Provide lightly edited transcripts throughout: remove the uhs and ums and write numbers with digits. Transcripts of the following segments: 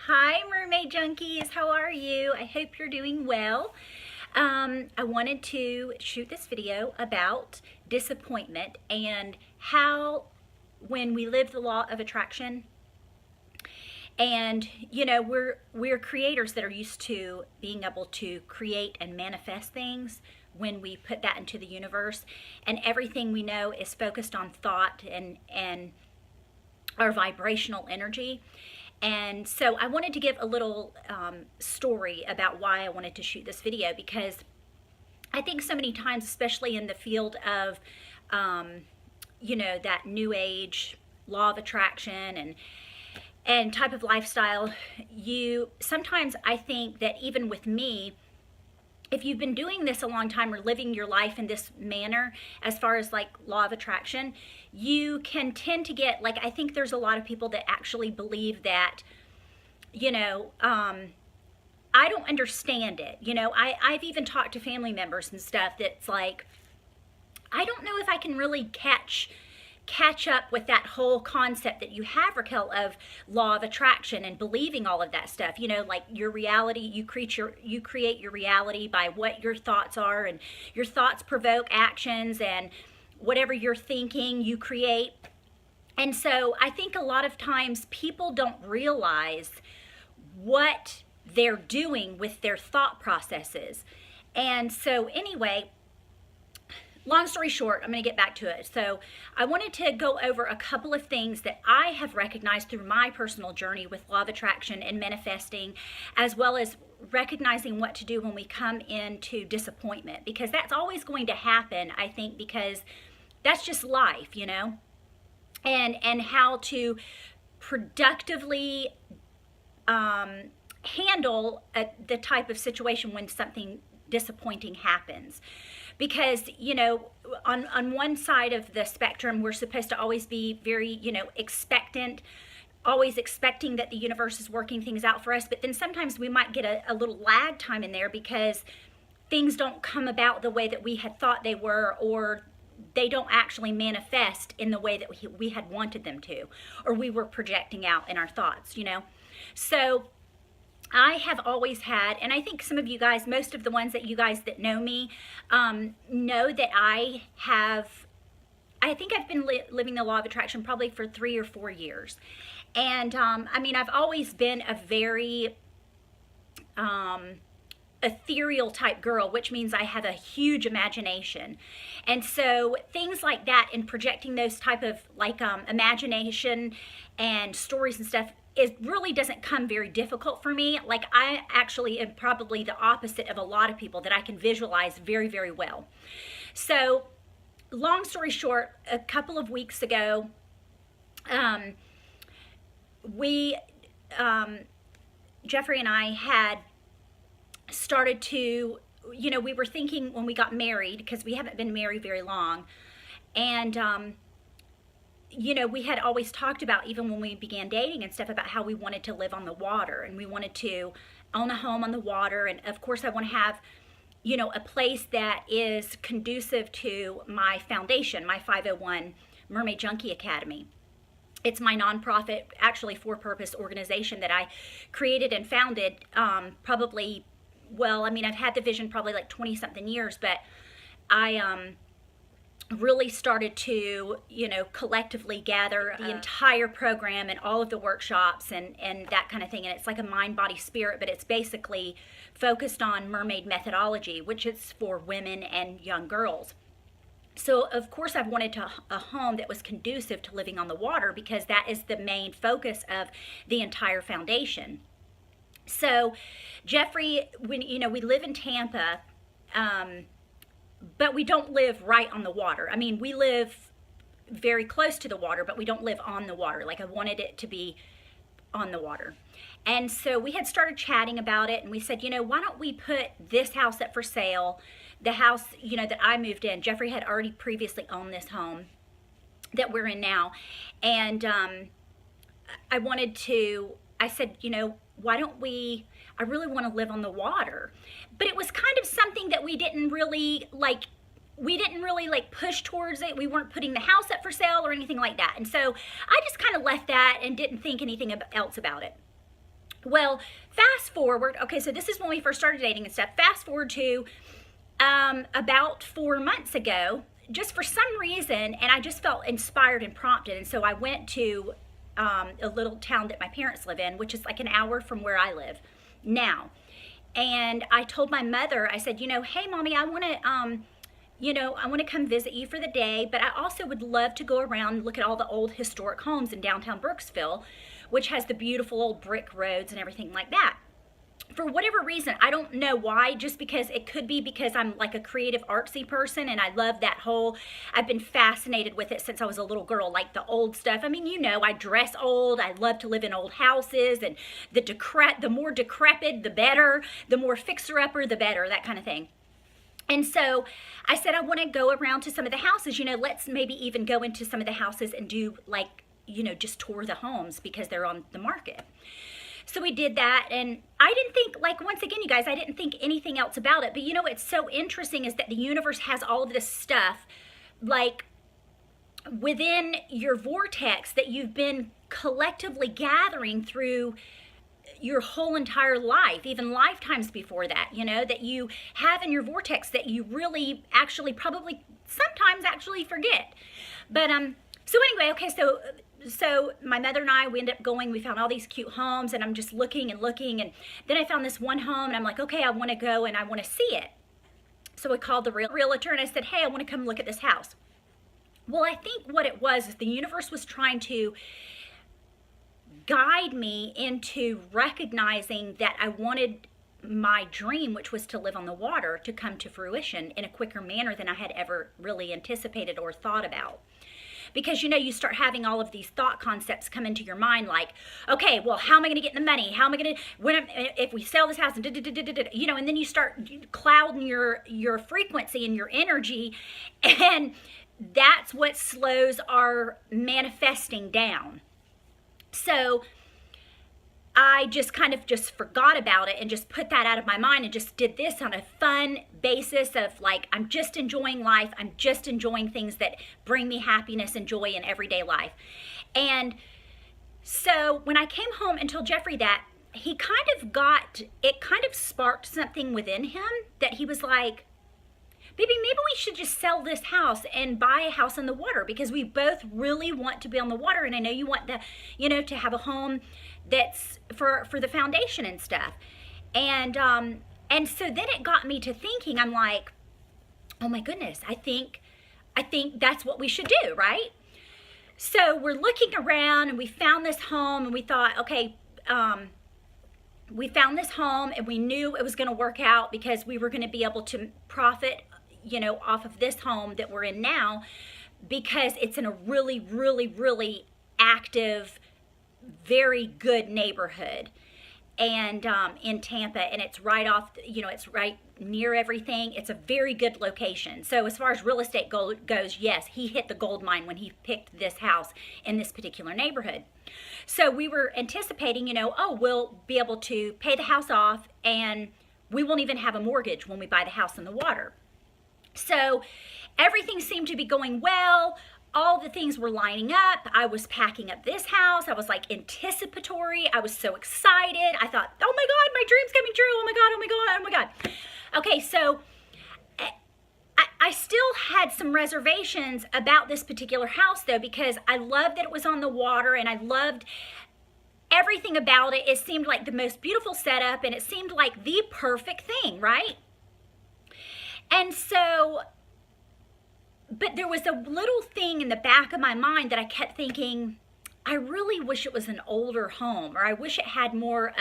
Hi, Mermaid Junkies. How are you? I hope you're doing well. I wanted to shoot this video about disappointment and how, when we live the law of attraction, and we're creators that are used to being able to create and manifest things when we put that into the universe, and everything we know is focused on thought and our vibrational energy. And so I wanted to give a little story about why I wanted to shoot this video, because I think so many times, especially in the field of, that new age law of attraction and type of lifestyle, sometimes I think that even with me, if you've been doing this a long time or living your life in this manner, as far as like law of attraction, you can tend to get, like, I think there's a lot of people that actually believe that, I don't understand it. I've even talked to family members and stuff that's like, I don't know if I can really catch up with that whole concept that you have, Raquel, of law of attraction and believing all of that stuff. Like your reality, you create your reality by what your thoughts are, and your thoughts provoke actions, and whatever you're thinking, you create. And so I think a lot of times people don't realize what they're doing with their thought processes. And so anyway, long story short, I'm going to get back to it. So I wanted to go over a couple of things that I have recognized through my personal journey with law of attraction and manifesting, as well as recognizing what to do when we come into disappointment, because that's always going to happen, I think, because that's just life, and how to productively handle the type of situation when something disappointing happens. Because on one side of the spectrum, we're supposed to always be very expectant, always expecting that the universe is working things out for us. But then sometimes we might get a little lag time in there, because things don't come about the way that we had thought they were, or they don't actually manifest in the way that we had wanted them to, or we were projecting out in our thoughts. So I have always had, and I think some of you guys, most of the ones that you guys that know me, know that I think I've been living the law of attraction probably for 3 or 4 years. And I've always been a very ethereal type girl, which means I have a huge imagination. And so things like that, and projecting those type of like imagination and stories and stuff, it really doesn't come very difficult for me. Like, I actually am probably the opposite of a lot of people, that I can visualize very, very well. So long story short, a couple of weeks ago, Jeffrey and I had started to, we were thinking when we got married, because we haven't been married very long, and we had always talked about, even when we began dating and stuff, about how we wanted to live on the water, and we wanted to own a home on the water. And of course I want to have a place that is conducive to my foundation, my 501 Mermaid Junkie Academy. It's my nonprofit, actually for-purpose organization that I created and founded probably, I've had the vision probably like 20 something years, but I really started to collectively gather the entire program and all of the workshops and that kind of thing. And it's like a mind, body, spirit, but it's basically focused on mermaid methodology, which is for women and young girls. So of course I've wanted a home that was conducive to living on the water, because that is the main focus of the entire foundation. So Jeffrey, when we live in Tampa, but we don't live right on the water. We live very close to the water, but we don't live on the water. Like, I wanted it to be on the water. And so we had started chatting about it, and we said, why don't we put this house up for sale? The house, that I moved in. Jeffrey had already previously owned this home that we're in now. And I said, why don't we, I really want to live on the water. But it was kind of something that we didn't really like push towards it. We weren't putting the house up for sale or anything like that. And so I just kind of left that and didn't think anything else about it. Well, fast forward, okay, so this is when we first started dating and stuff. Fast forward to about 4 months ago, just for some reason, and I just felt inspired and prompted. And so I went to a little town that my parents live in, which is like an hour from where I live now. And I told my mother, I said, hey, Mommy, I want to, I want to come visit you for the day, but I also would love to go around and look at all the old historic homes in downtown Brooksville, which has the beautiful old brick roads and everything like that. For whatever reason, I don't know why, just because it could be because I'm like a creative artsy person and I love that whole, I've been fascinated with it since I was a little girl, like the old stuff. I mean, I dress old, I love to live in old houses, and the more decrepit, the better, the more fixer-upper, the better, that kind of thing. And so I said, I want to go around to some of the houses, let's maybe even go into some of the houses and do like, just tour the homes because they're on the market. So we did that, and I didn't think, like, once again, you guys, I didn't think anything else about it. But it's so interesting is that the universe has all of this stuff, like, within your vortex that you've been collectively gathering through your whole entire life, even lifetimes before that, that you have in your vortex that you really actually probably sometimes actually forget. But, so anyway, okay, so my mother and I, we ended up going, we found all these cute homes, and I'm just looking and looking, and then I found this one home, and I'm like, okay, I want to go and I want to see it. So I called the realtor and I said, hey, I want to come look at this house. Well, I think what it was is the universe was trying to guide me into recognizing that I wanted my dream, which was to live on the water, to come to fruition in a quicker manner than I had ever really anticipated or thought about. Because, you start having all of these thought concepts come into your mind, like, okay, well, how am I going to get the money? How am I going to, if we sell this house, and and then you start clouding your frequency and your energy, and that's what slows our manifesting down. So I just kind of just forgot about it and just put that out of my mind and just did this on a fun basis of like, I'm just enjoying life. I'm just enjoying things that bring me happiness and joy in everyday life. And so when I came home and told Jeffrey that, it kind of sparked something within him that he was like, baby, maybe we should just sell this house and buy a house on the water, because we both really want to be on the water. And I know you want to have a home that's for the foundation and stuff. And so then it got me to thinking, I'm like, oh my goodness, I think that's what we should do, right? So we're looking around and we found this home and we thought, okay, we found this home and we knew it was going to work out because we were going to be able to profit, off of this home that we're in now, because it's in a really, really, really active, very good neighborhood, and in Tampa, and it's right off, it's right near everything. It's a very good location. So as far as real estate goes, yes, he hit the gold mine when he picked this house in this particular neighborhood. So we were anticipating, we'll be able to pay the house off and we won't even have a mortgage when we buy the house on the water. So everything seemed to be going well. All the things were lining up. I was packing up this house. I was like anticipatory. I was so excited. I thought, oh my God, my dream's coming true. Oh my God, oh my God, oh my God. Okay, so I still had some reservations about this particular house though, because I loved that it was on the water and I loved everything about it. It seemed like the most beautiful setup and it seemed like the perfect thing, right? And so, but there was a little thing in the back of my mind that I kept thinking, I really wish it was an older home, or I wish it had more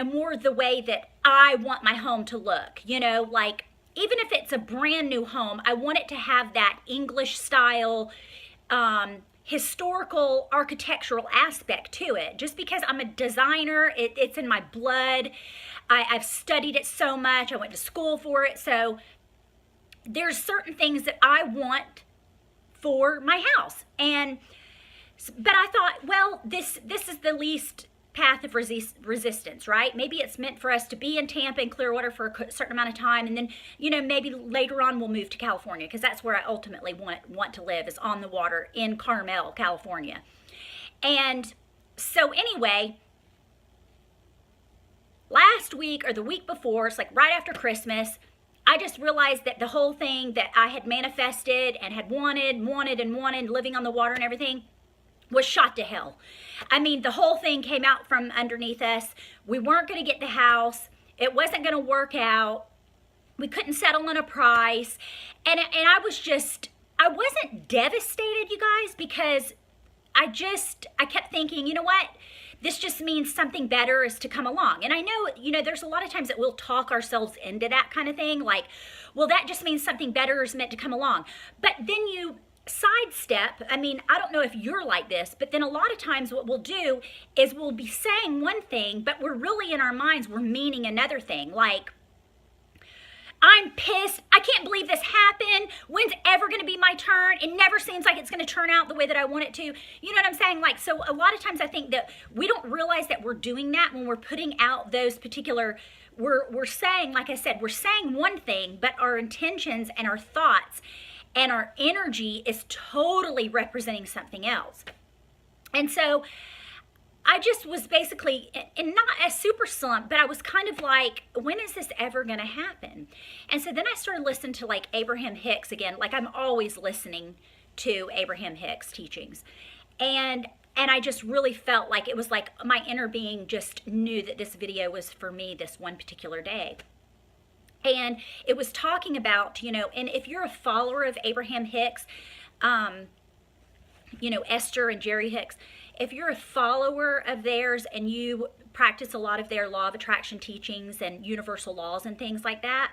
more the way that I want my home to look, like even if it's a brand new home, I want it to have that English style, historical architectural aspect to it. Just because I'm a designer, it's in my blood. I've studied it so much. I went to school for it. So there's certain things that I want for my house. But I thought, well, this is the least path of resistance, right? Maybe it's meant for us to be in Tampa and Clearwater for a certain amount of time, and then maybe later on we'll move to California, because that's where I ultimately want to live, is on the water in Carmel, California. And So anyway, last week or the week before, it's like right after Christmas, I just realized that the whole thing that I had manifested and had wanted, living on the water and everything, was shot to hell. I mean, the whole thing came out from underneath us. We weren't going to get the house. It wasn't going to work out. We couldn't settle on a price. And I wasn't devastated, you guys, because I kept thinking, you know what? This just means something better is to come along. And I know, there's a lot of times that we'll talk ourselves into that kind of thing. Like, well, that just means something better is meant to come along. But then you sidestep. I mean, I don't know if you're like this, but then a lot of times what we'll do is we'll be saying one thing, but we're really in our minds, we're meaning another thing. Like, I'm pissed. I can't believe this happened. When's ever going to be my turn? It never seems like it's going to turn out the way that I want it to. You know what I'm saying? Like, so a lot of times I think that we don't realize that we're doing that when we're putting out those particular, we're saying, like I said, we're saying one thing, but our intentions and our thoughts and our energy is totally representing something else. And so I just was basically, and not a super slump, but I was kind of like, when is this ever going to happen? And so then I started listening to like Abraham Hicks again. Like, I'm always listening to Abraham Hicks teachings. And I just really felt like it was like my inner being just knew that this video was for me this one particular day. And it was talking about, and if you're a follower of Abraham Hicks, Esther and Jerry Hicks, if you're a follower of theirs and you practice a lot of their law of attraction teachings and universal laws and things like that,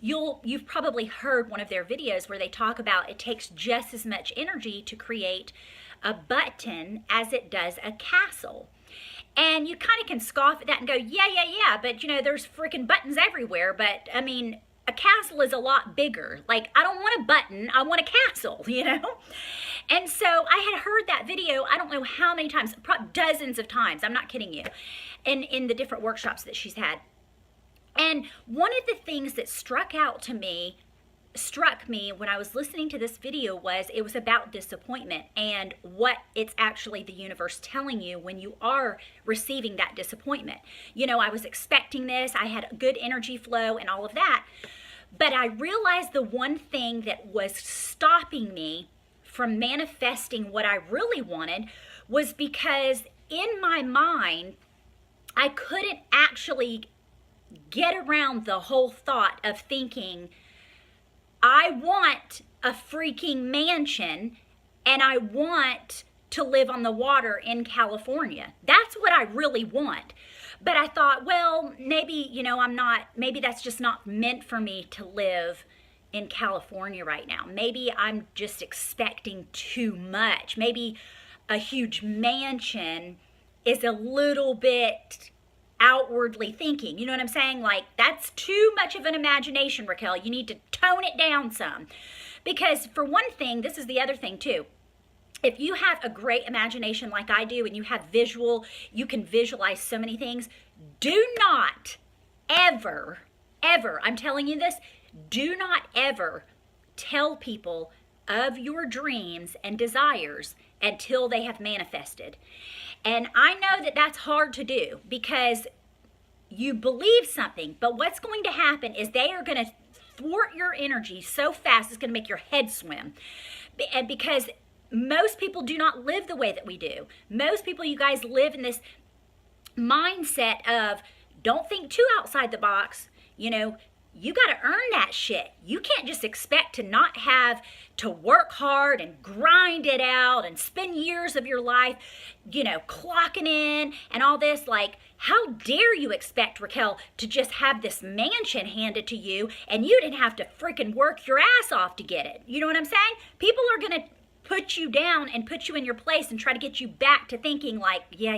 you've probably heard one of their videos where they talk about it takes just as much energy to create a button as it does a castle. And you kind of can scoff at that and go, yeah, but there's freaking buttons everywhere. But I mean, a castle is a lot bigger. Like, I don't want a button, I want a castle, And so I had heard that video, I don't know how many times, dozens of times, I'm not kidding you, in the different workshops that she's had. And one of the things that struck me when I was listening to this video was it was about disappointment and what it's actually the universe telling you when you are receiving that disappointment. I was expecting this, I had good energy flow and all of that, but I realized the one thing that was stopping me from manifesting what I really wanted was because in my mind, I couldn't actually get around the whole thought of thinking, I want a freaking mansion and I want to live on the water in California. That's what I really want. But I thought, well, maybe, maybe that's just not meant for me to live in California right now. Maybe I'm just expecting too much. Maybe a huge mansion is a little bit outwardly thinking. You know what I'm saying? Like, that's too much of an imagination, Raquel. You need to tone it down some. Because for one thing, this is the other thing too. If you have a great imagination like I do and you have you can visualize so many things, do not ever, I'm telling you this, do not ever tell people of your dreams and desires until they have manifested. And I know that that's hard to do because you believe something, but what's going to happen is they are going to thwart your energy so fast it's going to make your head swim. And because most people do not live the way that we do. Most people, you guys, live in this mindset of don't think too outside the box. You got to earn that shit. You can't just expect to not have to work hard and grind it out and spend years of your life, clocking in and all this. Like, how dare you expect, Raquel, to just have this mansion handed to you and you didn't have to freaking work your ass off to get it? You know what I'm saying? People are going to put you down and put you in your place and try to get you back to thinking like, yeah,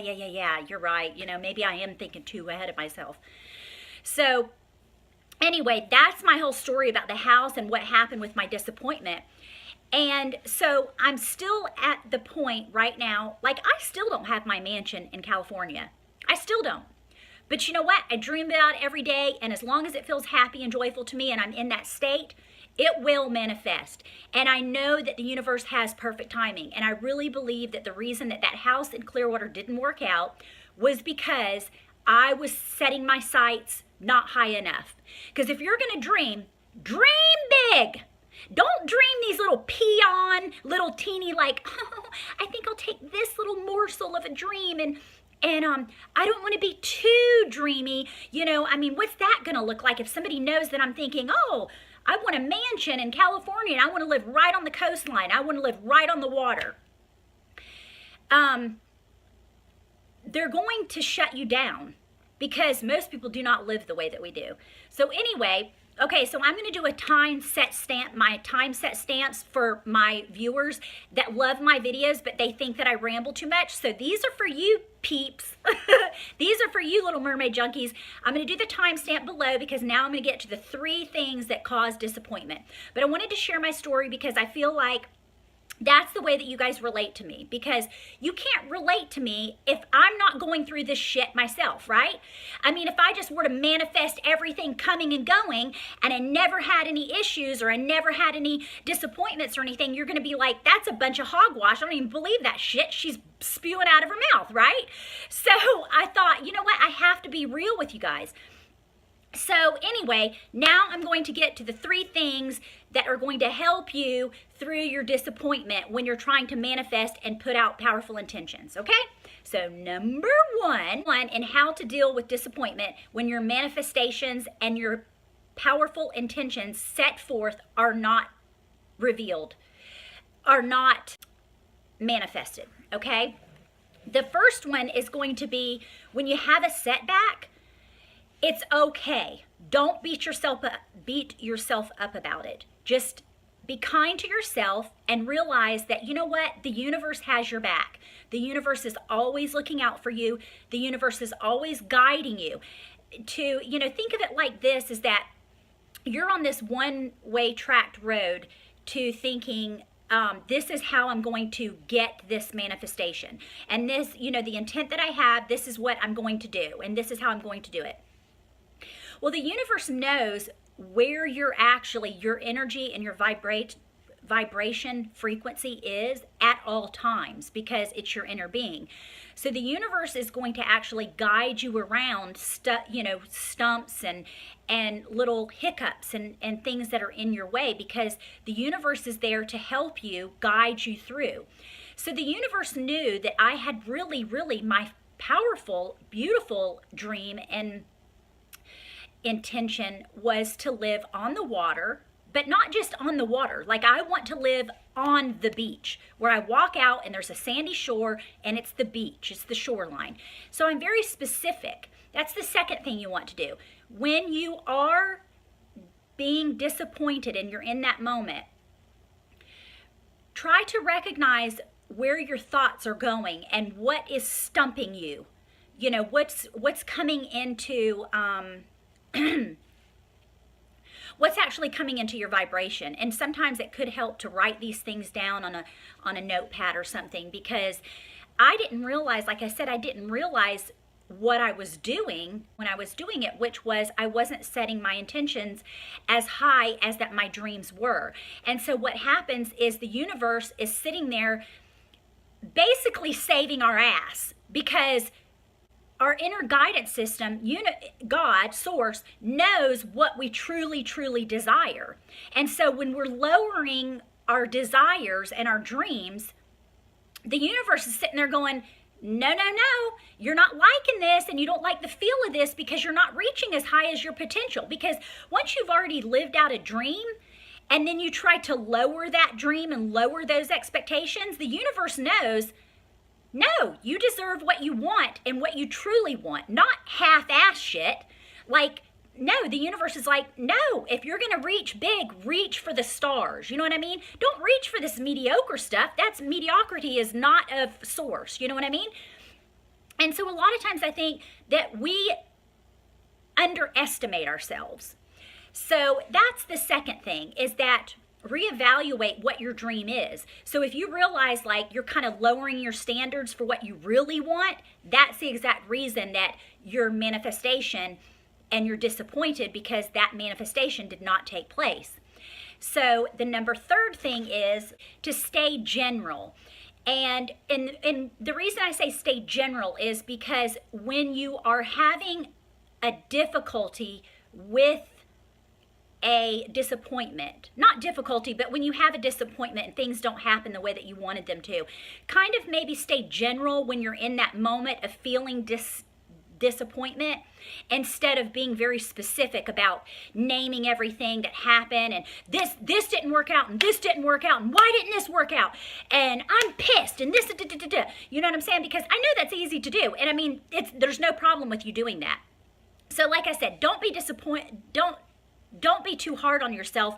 you're right. Maybe I am thinking too ahead of myself. So anyway, that's my whole story about the house and what happened with my disappointment. And so I'm still at the point right now, like I still don't have my mansion in California. I still don't. But you know what? I dream about it every day, and as long as it feels happy and joyful to me and I'm in that state, It will manifest. And I know that the universe has perfect timing. And I really believe that the reason that that house in Clearwater didn't work out was because I was setting my sights not high enough. Because if you're going to dream, dream big. Don't dream these little peon, little teeny like, oh, I think I'll take this little morsel of a dream and I don't want to be too dreamy. You know, I mean, what's that going to look like if somebody knows that I'm thinking, oh, I want a mansion in California and I want to live right on the coastline. I want to live right on the water. They're going to shut you down because most people do not live the way that we do. So anyway, okay, so I'm going to do a time set stamp, my time set stamps for my viewers that love my videos, but they think that I ramble too much. So these are for you peeps. These are for you little mermaid junkies. I'm going to do the time stamp below because now I'm going to get to the 3 things that cause disappointment. But I wanted to share my story because I feel like that's the way that you guys relate to me, because you can't relate to me if I'm not going through this shit myself, right? I mean, if I just were to manifest everything coming and going and I never had any issues or I never had any disappointments or anything, you're going to be like, that's a bunch of hogwash. I don't even believe that shit she's spewing out of her mouth, right? So I thought, you know what? I have to be real with you guys. So anyway, now I'm going to get to the 3 things that are going to help you through your disappointment when you're trying to manifest and put out powerful intentions, okay? So number one in how to deal with disappointment when your manifestations and your powerful intentions set forth are not revealed, are not manifested, okay? The first one is going to be when you have a setback. It's okay. Don't beat yourself up about it. Just be kind to yourself and realize that, you know what? The universe has your back. The universe is always looking out for you. The universe is always guiding you. To, you know, think of it like this, is that you're on this one-way tracked road to thinking, this is how I'm going to get this manifestation. And this, you know, the intent that I have, this is what I'm going to do. And this is how I'm going to do it. Well, the universe knows where your energy and your vibration frequency is at all times because it's your inner being. So the universe is going to actually guide you around stumps and little hiccups and things that are in your way, because the universe is there to help you, guide you through. So the universe knew that I had really, my powerful, beautiful dream and intention was to live on the water, but not just on the water. Like, I want to live on the beach where I walk out and there's a sandy shore and it's the beach, it's the shoreline. So I'm very specific. That's the second thing you want to do. When you are being disappointed and you're in that moment, try to recognize where your thoughts are going and what is stumping you. You know, what's coming into what's actually coming into your vibration. And sometimes it could help to write these things down on a notepad or something, because I didn't realize, like I said, I didn't realize what I was doing when I was doing it, which was I wasn't setting my intentions as high as that my dreams were. And so what happens is the universe is sitting there basically saving our ass, because our inner guidance system, God, source, knows what we truly, truly desire. And so when we're lowering our desires and our dreams, the universe is sitting there going, no, you're not liking this and you don't like the feel of this because you're not reaching as high as your potential. Because once you've already lived out a dream and then you try to lower that dream and lower those expectations, the universe knows, no, you deserve what you want and what you truly want, not half-ass shit. Like, no, the universe is like, no, if you're going to reach big, reach for the stars. You know what I mean? Don't reach for this mediocre stuff. Mediocrity is not a source. You know what I mean? And so a lot of times I think that we underestimate ourselves. So that's the second thing, is that reevaluate what your dream is. So if you realize like you're kind of lowering your standards for what you really want, that's the exact reason that your manifestation and you're disappointed because that manifestation did not take place. So the number third thing is to stay general. And the reason I say stay general is because when you are having a difficulty with a disappointment, not difficulty, but when you have a disappointment and things don't happen the way that you wanted them to, kind of maybe stay general when you're in that moment of feeling disappointment, instead of being very specific about naming everything that happened and this didn't work out and this didn't work out and why didn't this work out and I'm pissed and this you know what I'm saying, because I know that's easy to do, and I mean there's no problem with you doing that. So like I said, don't be disappointed, don't be too hard on yourself.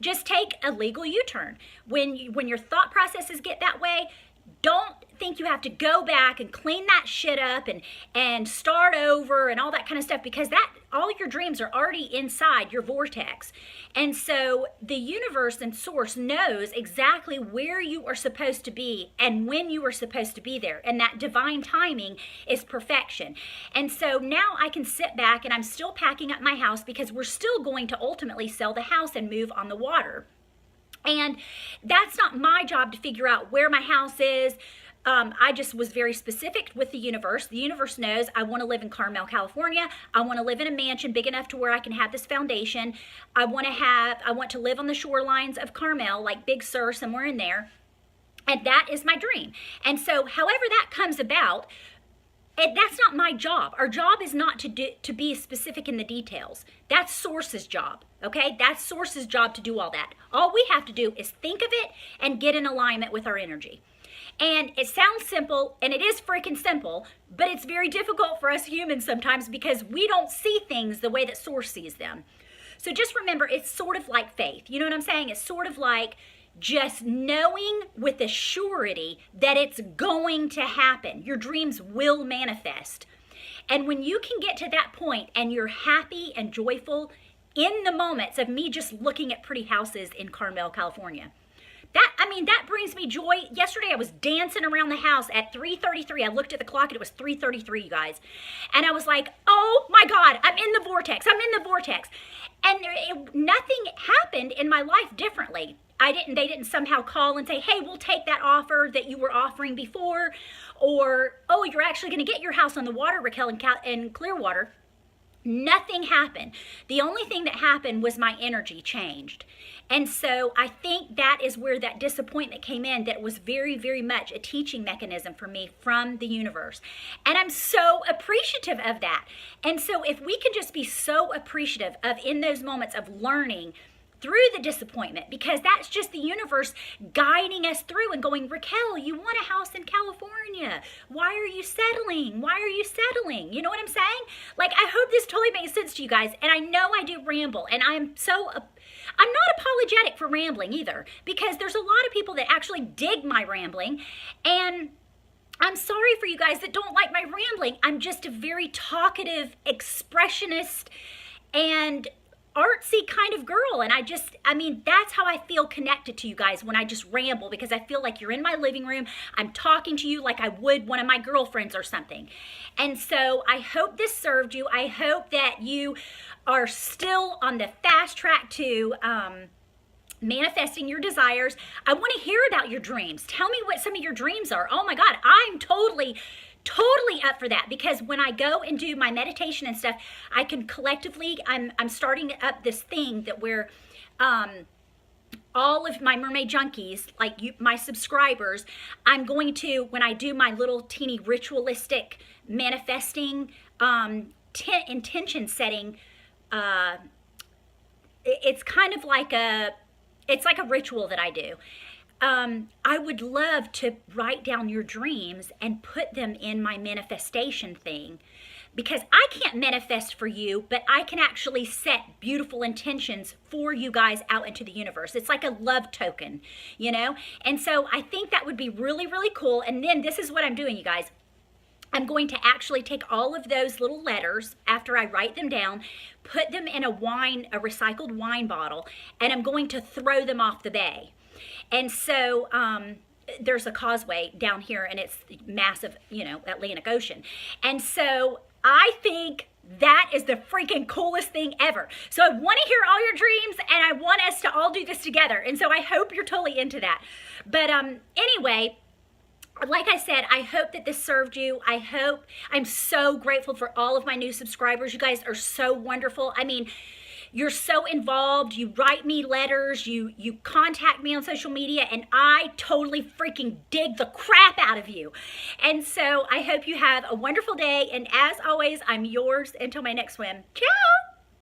Just take a legal U-turn. When your thought processes get that way, don't think you have to go back and clean that shit up and start over and all that kind of stuff, because that all your dreams are already inside your vortex. And so the universe and source knows exactly where you are supposed to be and when you are supposed to be there. And that divine timing is perfection. And so now I can sit back, and I'm still packing up my house because we're still going to ultimately sell the house and move on the water. And that's not my job to figure out where my house is. I just was very specific with the universe. The universe knows I want to live in Carmel, California. I want to live in a mansion big enough to where I can have this foundation. I want to live on the shorelines of Carmel, like Big Sur, somewhere in there. And that is my dream. And so however that comes about, that's not my job. Our job is not to be specific in the details. That's Source's job, okay? That's Source's job to do all that. All we have to do is think of it and get in alignment with our energy. And it sounds simple, and it is freaking simple, but it's very difficult for us humans sometimes because we don't see things the way that Source sees them. So just remember, it's sort of like faith. You know what I'm saying? It's sort of like just knowing with a surety that it's going to happen. Your dreams will manifest. And when you can get to that point and you're happy and joyful in the moments of me just looking at pretty houses in Carmel, California, that brings me joy. Yesterday I was dancing around the house at 3:33. I looked at the clock and it was 3:33, you guys. And I was like, oh my God, I'm in the vortex. I'm in the vortex. And nothing happened in my life differently. They didn't somehow call and say, hey, we'll take that offer that you were offering before. Or, oh, you're actually going to get your house on the water, Raquel, in Clearwater. Nothing happened. The only thing that happened was my energy changed. And so I think that is where that disappointment came in, that was very, very much a teaching mechanism for me from the universe. And I'm so appreciative of that. And so if we can just be so appreciative of in those moments of learning through the disappointment, because that's just the universe guiding us through and going, Raquel, you want a house in California. Why are you settling? Why are you settling? You know what I'm saying? Like, I hope this totally makes sense to you guys. And I know I do ramble, and I'm not apologetic for rambling either, because there's a lot of people that actually dig my rambling, and I'm sorry for you guys that don't like my rambling. I'm just a very talkative, expressionist, and artsy kind of girl, and that's how I feel connected to you guys when I just ramble, because I feel like you're in my living room. I'm talking to you like I would one of my girlfriends or something. And so I hope this served you. I hope that you are still on the fast track to manifesting your desires. I want to hear about your dreams. Tell me what some of your dreams are. Oh my God, I'm totally up for that, because when I go and do my meditation and stuff, I can collectively, I'm starting up this thing that where all of my mermaid junkies, like you, my subscribers, I'm going to, when I do my little teeny ritualistic manifesting intention setting, it's kind of like it's like a ritual that I do. I would love to write down your dreams and put them in my manifestation thing, because I can't manifest for you, but I can actually set beautiful intentions for you guys out into the universe. It's like a love token, you know? And so I think that would be really, really cool. And then this is what I'm doing, you guys. I'm going to actually take all of those little letters after I write them down, put them in a recycled wine bottle, and I'm going to throw them off the bay. And so there's a causeway down here, and it's massive, Atlantic Ocean. And so I think that is the freaking coolest thing ever. So I want to hear all your dreams, and I want us to all do this together. And so I hope you're totally into that. But anyway, like I said, I hope that this served you. I'm so grateful for all of my new subscribers. You guys are so wonderful. I mean, you're so involved. You write me letters. You contact me on social media, and I totally freaking dig the crap out of you. And so I hope you have a wonderful day. And as always, I'm yours until my next swim. Ciao!